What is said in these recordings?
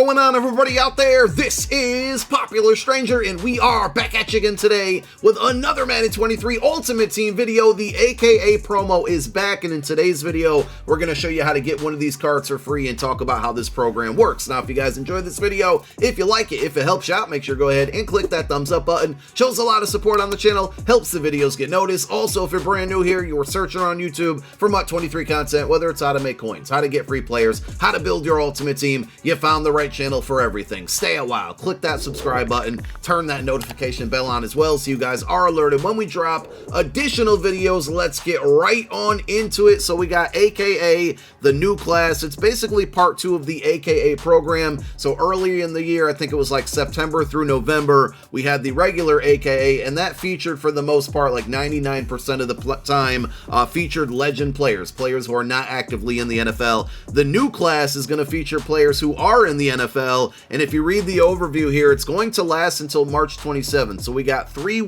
going on, everybody out there? This is Popular Stranger, and we are back at you again today with another Madden 23 Ultimate Team video. The AKA promo is back, and in today's video, we're going to show you how to get one of these cards for free and talk about how this program works. Now, if you guys enjoyed this video, if you like it, if it helps you out, make sure to go ahead and click that thumbs up button. Shows a lot of support on the channel, helps the videos get noticed. Also, if you're brand new here, you were searching on YouTube for MUT 23 content, whether it's how to make coins, how to get free players, how to build your ultimate team, you found the right channel for everything. Stay a while, click that subscribe button, turn that notification bell on as well so you guys are alerted when we drop additional videos. Let's get right on into it. So we got AKA, the new class. It's basically part 2 of the AKA program. So earlier in the year, I think it was like September through November, we had the regular AKA, and that featured for the most part, like 99% of the time, featured legend players who are not actively in the NFL. The new class is going to feature players who are in the NFL, and if you read the overview here, it's going to last until March 27th. So we got 3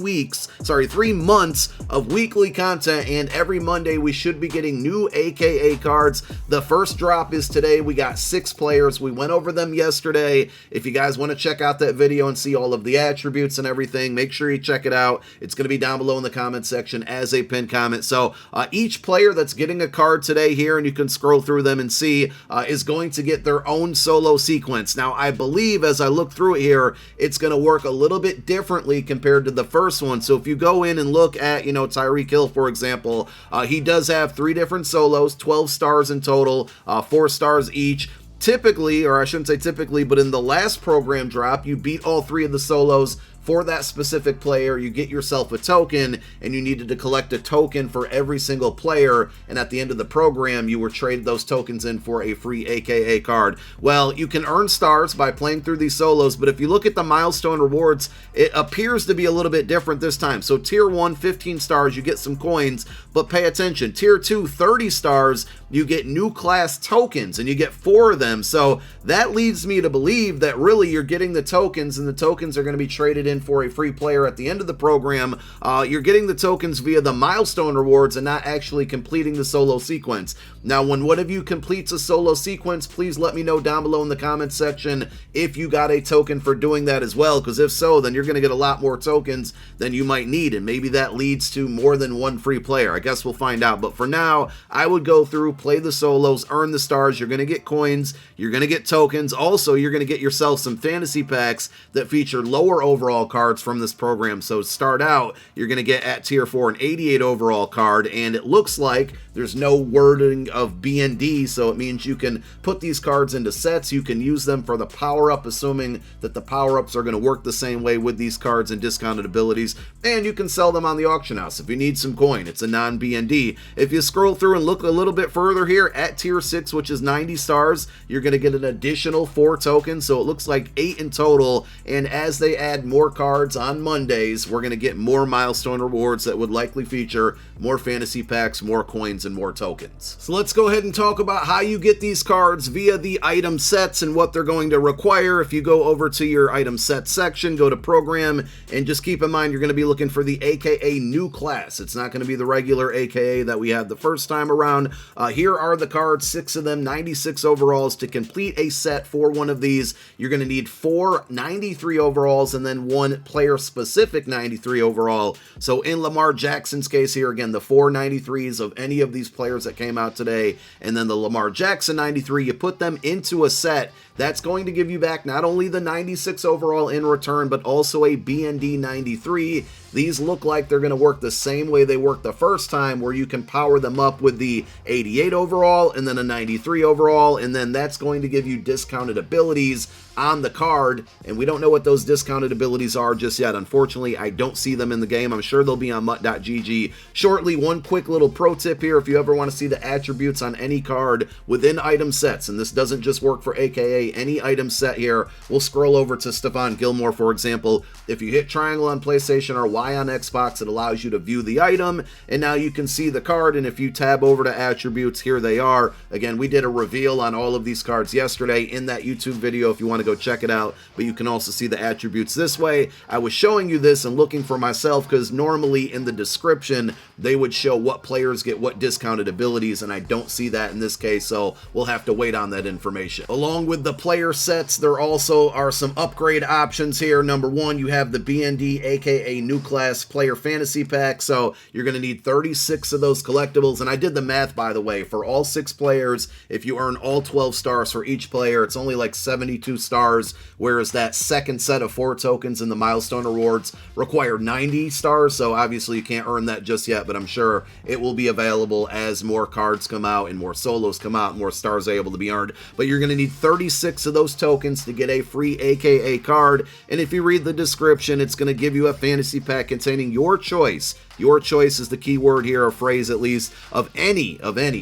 months of weekly content, and every Monday we should be getting new AKA cards. The first drop is today. We got 6 players. We went over them yesterday. If you guys want to check out that video and see all of the attributes and everything, make sure you check it out. It's going to be down below in the comment section as a pinned comment. So each player that's getting a card today here, and you can scroll through them and see, is going to get their own solo sequence. Now, I believe as I look through it here, it's going to work a little bit differently compared to the first one. So if you go in and look at, Tyreek Hill, for example, he does have 3 different solos, 12 stars in total, 4 stars each. Typically, or I shouldn't say typically, but in the last program drop, you beat all 3 of the solos for that specific player. You get yourself a token, and you needed to collect a token for every single player, and at the end of the program, you were traded those tokens in for a free AKA card. Well, you can earn stars by playing through these solos, but if you look at the Milestone Rewards, it appears to be a little bit different this time. So Tier 1, 15 stars, you get some coins, but pay attention. Tier 2, 30 stars, you get new class tokens, and you get 4 of them. So that leads me to believe that really you're getting the tokens, and the tokens are going to be traded in for a free player at the end of the program. You're getting the tokens via the Milestone Rewards and not actually completing the solo sequence. Now, when one of you completes a solo sequence, please let me know down below in the comments section if you got a token for doing that as well, because if so, then you're going to get a lot more tokens than you might need, and maybe that leads to more than one free player. I guess we'll find out, but for now, I would go through, play the solos, earn the stars. You're going to get coins, you're going to get tokens. Also, you're going to get yourself some fantasy packs that feature lower overall cards from this program. So to start out, you're going to get at tier 4 an 88 overall card, and it looks like there's no wording of BND, so it means you can put these cards into sets. You can use them for the power-up, assuming that the power-ups are going to work the same way with these cards and discounted abilities, and you can sell them on the auction house if you need some coin. It's a non-BND. If you scroll through and look a little bit further here, at tier 6, which is 90 stars, you're going to get an additional 4 tokens, so it looks like 8 in total, and as they add more cards on Mondays, we're going to get more Milestone Rewards that would likely feature more fantasy packs, more coins, and more tokens. So let's go ahead and talk about how you get these cards via the item sets and what they're going to require. If you go over to your item set section, go to program, and just keep in mind you're going to be looking for the AKA new class. It's not going to be the regular AKA that we had the first time around. Here are the cards, 6 of them, 96 overalls. To complete a set for one of these, you're going to need 4 93 overalls and then 1 player specific 93 overall. So in Lamar Jackson's case here, again, the 4 93s of any of these players that came out today, and then the Lamar Jackson 93, you put them into a set. That's going to give you back not only the 96 overall in return, but also a BND 93. These look like they're going to work the same way they worked the first time, where you can power them up with the 88 overall and then a 93 overall, and then that's going to give you discounted abilities on the card, and we don't know what those discounted abilities are just yet. Unfortunately, I don't see them in the game. I'm sure they'll be on MUT.gg shortly. One quick little pro tip here, if you ever want to see the attributes on any card within item sets, and this doesn't just work for AKA, any item set here, we'll scroll over to Stephon Gilmore, for example. If you hit triangle on PlayStation or Y buy on Xbox, it allows you to view the item, and now you can see the card, and if you tab over to attributes, here they are. Again, we did a reveal on all of these cards yesterday in that YouTube video if you want to go check it out, but you can also see the attributes this way. I was showing you this and looking for myself because normally in the description they would show what players get what discounted abilities, and I don't see that in this case, so we'll have to wait on that information. Along with the player sets, there also are some upgrade options here. Number one, you have the BND aka New Class Player Fantasy Pack, so you're going to need 36 of those collectibles, and I did the math, by the way. For all 6 players, if you earn all 12 stars for each player, it's only like 72 stars, whereas that second set of 4 tokens in the Milestone Rewards require 90 stars, so obviously you can't earn that just yet, but I'm sure it will be available as more cards come out and more solos come out and more stars are able to be earned. But you're going to need 36 of those tokens to get a free AKA card, and if you read the description, it's going to give you a fantasy pack containing your choice. Your choice is the key word here, or phrase at least, of any,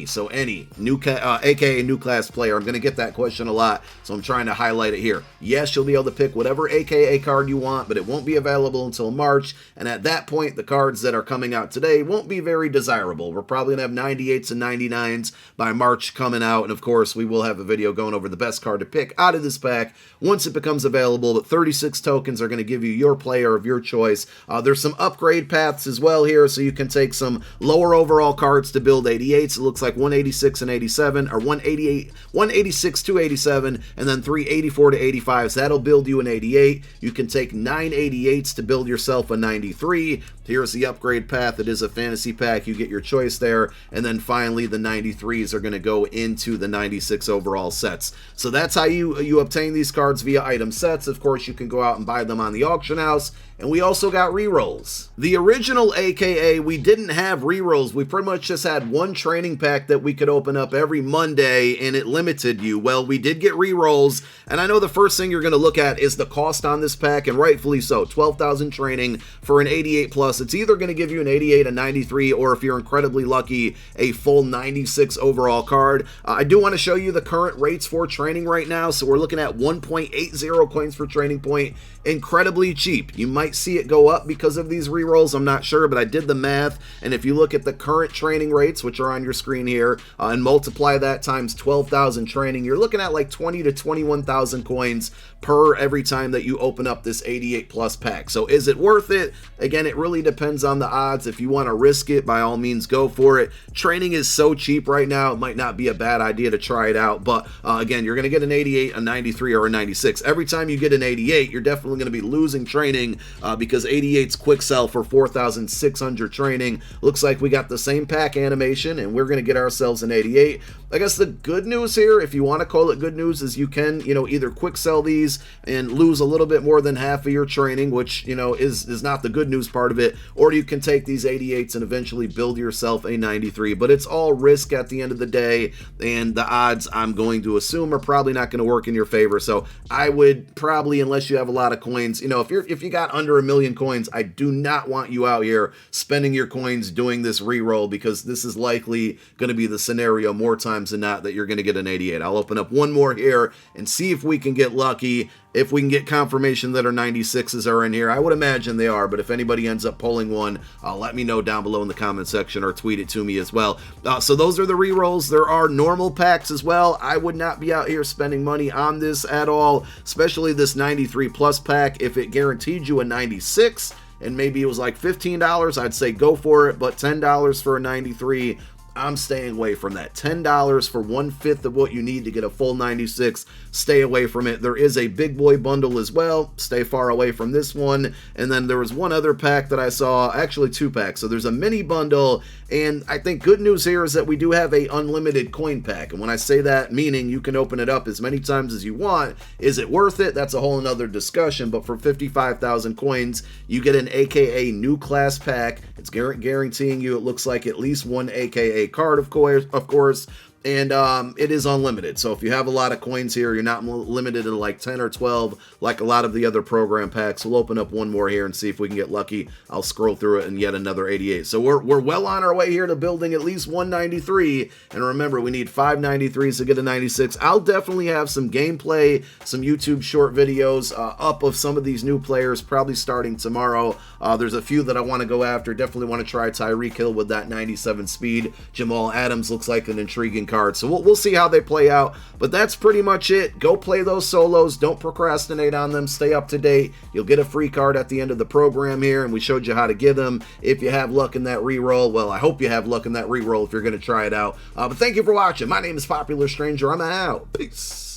so any, aka New Class player. I'm going to get that question a lot, so I'm trying to highlight it here. Yes, you'll be able to pick whatever aka card you want, but it won't be available until March, and at that point, the cards that are coming out today won't be very desirable. We're probably going to have 98s and 99s by March coming out, and of course, we will have a video going over the best card to pick out of this pack once it becomes available, but 36 tokens are going to give you your player of your choice. There's some upgrade paths as well here, so you can take some lower overall cards to build 88s. It looks like 186 and 87, or 186 to 87, and then 384 to 85s. That'll build you an 88. You can take 9 88s to build yourself a 93. Here's the upgrade path. It is a fantasy pack. You get your choice there, and then finally the 93s are going to go into the 96 overall sets. So that's how you obtain these cards via item sets. Of course, you can go out and buy them on the auction house. And we also got rerolls. The original AKA, we didn't have rerolls. We pretty much just had one training pack that we could open up every Monday, and it limited you. Well, we did get rerolls, and I know the first thing you're going to look at is the cost on this pack, and rightfully so. 12,000 training for an 88 plus. It's either going to give you an 88, a 93, or if you're incredibly lucky, a full 96 overall card. I do want to show you the current rates for training right now. So we're looking at 1.80 coins per training point. Incredibly cheap. You might see it go up because of these rerolls, I'm not sure, but I did the math, and if you look at the current training rates, which are on your screen here, and multiply that times 12,000 training, you're looking at like 20 to 21,000 coins per every time that you open up this 88 plus pack. So is it worth it? Again, it really depends on the odds. If you want to risk it, by all means go for it. Training is so cheap right now, it might not be a bad idea to try it out, but again, you're going to get an 88, a 93, or a 96. Every time you get an 88, you're definitely going to be losing training because 88's quick sell for 4,600 training. Looks like we got the same pack animation, and we're going to get ourselves an 88. I guess the good news here, if you want to call it good news, is you can, either quick sell these and lose a little bit more than half of your training, which, is not the good news part of it, or you can take these 88s and eventually build yourself a 93. But it's all risk at the end of the day, and the odds, I'm going to assume, are probably not going to work in your favor. So I would probably, unless you have a lot of coins, if you got under 1 million coins, I do not want you out here spending your coins doing this reroll, because this is likely going to be the scenario more times than not that you're going to get an 88. I'll open up one more here and see if we can get lucky, if we can get confirmation that our 96s are in here. I would imagine they are, but if anybody ends up pulling one, let me know down below in the comment section or tweet it to me as well. So those are the rerolls. There are normal packs as well. I would not be out here spending money on this at all, especially this 93 plus pack. If it guaranteed you a 96 and maybe it was like $15, I'd say go for it, but $10 for a 93, I'm staying away from that. $10 for 1/5 of what you need to get a full 96. Stay away from it. There is a big boy bundle as well. Stay far away from this one. And then there was one other pack that I saw, actually 2 packs. So there's a mini bundle, and I think good news here is that we do have a unlimited coin pack. And when I say that, meaning you can open it up as many times as you want. Is it worth it? That's a whole nother discussion. But for 55,000 coins, you get an AKA New Class pack. It's guaranteeing you, it looks like, at least one AKA card, of course. and it is unlimited. So if you have a lot of coins here, you're not limited to like 10 or 12 like a lot of the other program packs. We'll open up one more here and see if we can get lucky. I'll scroll through it and yet another 88. So we're well on our way here to building at least 193, and remember, we need 593s to get a 96. I'll definitely have some gameplay, some YouTube short videos up of some of these new players probably starting tomorrow. There's a few that I want to go after. Definitely want to try Tyreek Hill with that 97 speed. Jamal Adams looks like an intriguing card, so we'll see how they play out. But that's pretty much it. Go play those solos. Don't procrastinate on them. Stay up to date. You'll get a free card at the end of the program here, and we showed you how to get them. If you have luck in that reroll, well, I hope you have luck in that reroll if you're going to try it out. But thank you for watching. My name is Popular Stranger. I'm out. Peace.